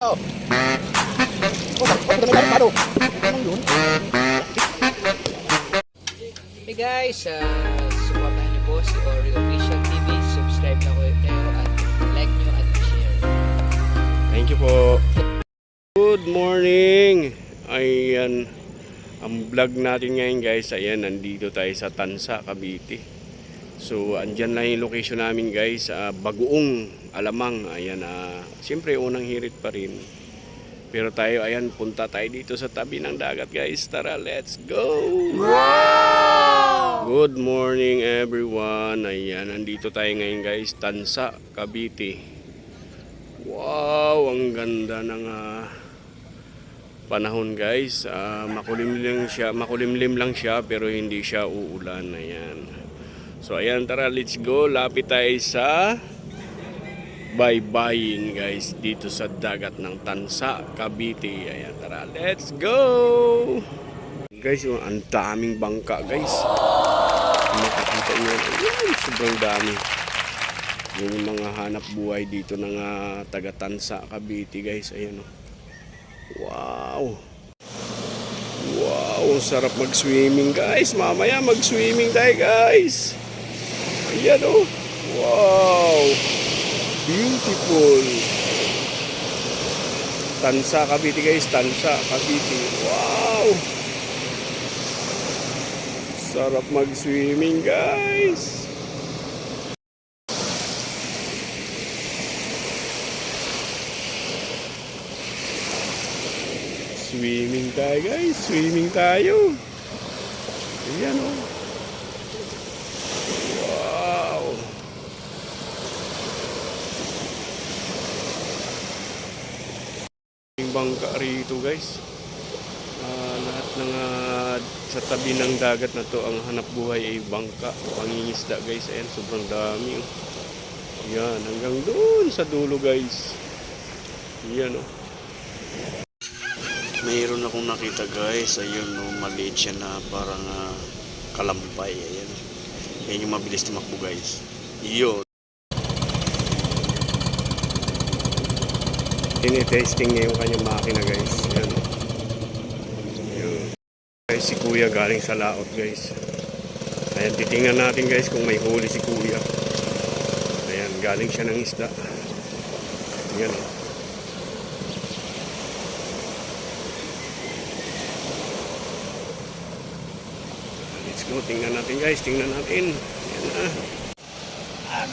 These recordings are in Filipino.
Oh. Ano yun? Hey guys, supportahan niyo po si Ori Official TV. Subscribe na kayo at like niyo at share. Thank you po. Good morning. Ayan, ang vlog natin ngayon guys. Ayan, nandito tayo sa Tansa, Cavite. So, andyan lang yung location namin guys. Bagoong, Alamang. Ayan, siyempre unang hirit pa rin. Pero tayo, ayan, punta tayo dito sa tabi ng dagat guys. Tara, let's go! Wow! Good morning everyone. Ayan, nandito tayo ngayon guys. Tansa, Cavite. Wow, ang ganda ng panahon guys. Makulimlim lang siya pero hindi siya uulan. Ayan. So ayan, tara, let's go. Lapit tayo sa baybayin guys dito sa dagat ng Tansa, Cavite. Ayan, tara, let's go. Guys, ang daming bangka guys. Makikita nyo, ayan, sobrang dami. Yun yung mga hanap buhay dito ng taga Tansa, Cavite guys. Ayan o. Wow. Wow, ang sarap mag-swimming guys. Mamaya mag-swimming tayo guys. Ayan o. Wow. Beautiful. Tansa, Cavite guys. Tansa, Cavite. Wow. Sarap mag-swimming guys. Swimming tayo guys, swimming tayo. Ayan o. Wow. Yung bangka rito guys. Lahat ng sa tabi ng dagat na to, ang hanap buhay ay bangka, pangingisda guys. Ayan, sobrang dami o. Ayan, hanggang doon sa dulo guys. Ayan o. Mayroon akong nakita guys, ayun no, maliit siya na parang kalampay. Ayan, yan yung mabilis tumakbo guys. Yun, tinitesting niya yung kanyang makina guys. Ayan. Yun. Guys, si kuya galing sa laot guys. Ayan, titingnan natin guys kung may huli si kuya. Ayan, galing siya ng isda. Ayan o. So, tingnan natin guys, tingnan natin. Ayan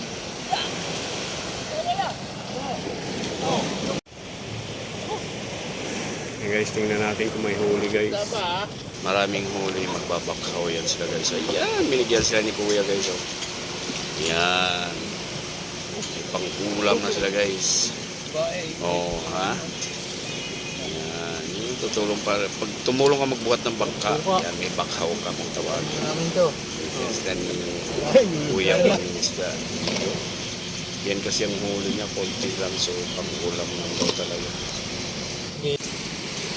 na. Ayan guys, tingnan natin kung may huli guys. Maraming huli, magbabakaw yan sila guys. Ayan, binigyan sila ni kuya guys. Oh. Ayan. May pang-ulam na sila guys. Oh, ha? Tutulong para pag tumulong ka magbuhat ng bangka, yan, may bakaw ka kung tawagin. Namin to. Isda ni kuya pangingisda. Yan kasi ang huli niya, konti lang, so pang-ulam lang daw talaga.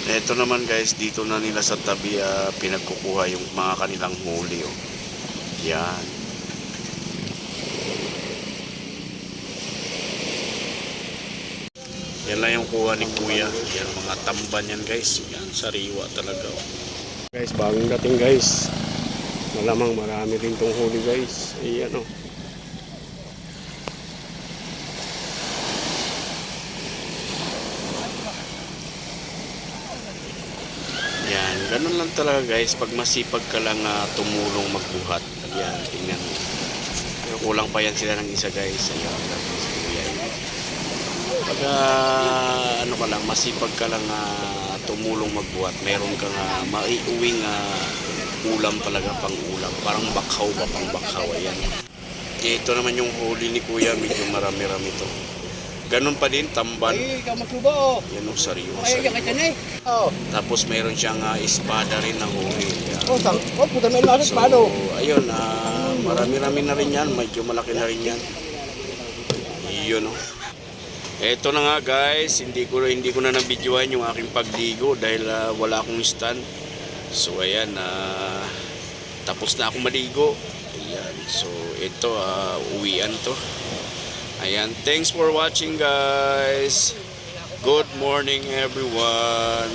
Ito naman guys, dito na nila sa tabi pinagkukuha yung mga kanilang huli. Oh. Yan. Yan lang yung kuha ni kuya. Yan mga tamban yan guys. Yan, sariwa talaga. Guys, bagong dating guys. Malamang marami rin tong huli guys. Ayan o. Yan, ganun lang talaga guys. Pag masipag ka lang tumulong magbuhat. Yan, tingnan mo. Pero kulang pa yan sila ng isa guys. Ayan, si kuya yun. Pag ano ka lang, masipag ka lang tumulong magbuhat, meron kang maiuwing ulam talaga, pang ulam, parang bakhaw ba, pang bakhaw. Ayan. Ito naman yung huli ni kuya, medyo marami-rami to. Ganun pa din, tamban. Ay, ikaw maglubo. Yan o, sariwa. Ay, yan ka dyan Oh. Tapos meron siyang espada rin na huli. Oh, puta may lahat So, paano? ayun, marami-rami na rin yan, medyo malaki na rin yan. Yun o. Eto na nga guys, hindi ko na nabidyohan yung aking pagligo dahil wala akong stand. So ayan, tapos na akong maligo. Ayan, so ito uwian to. Ayan, thanks for watching guys. Good morning everyone.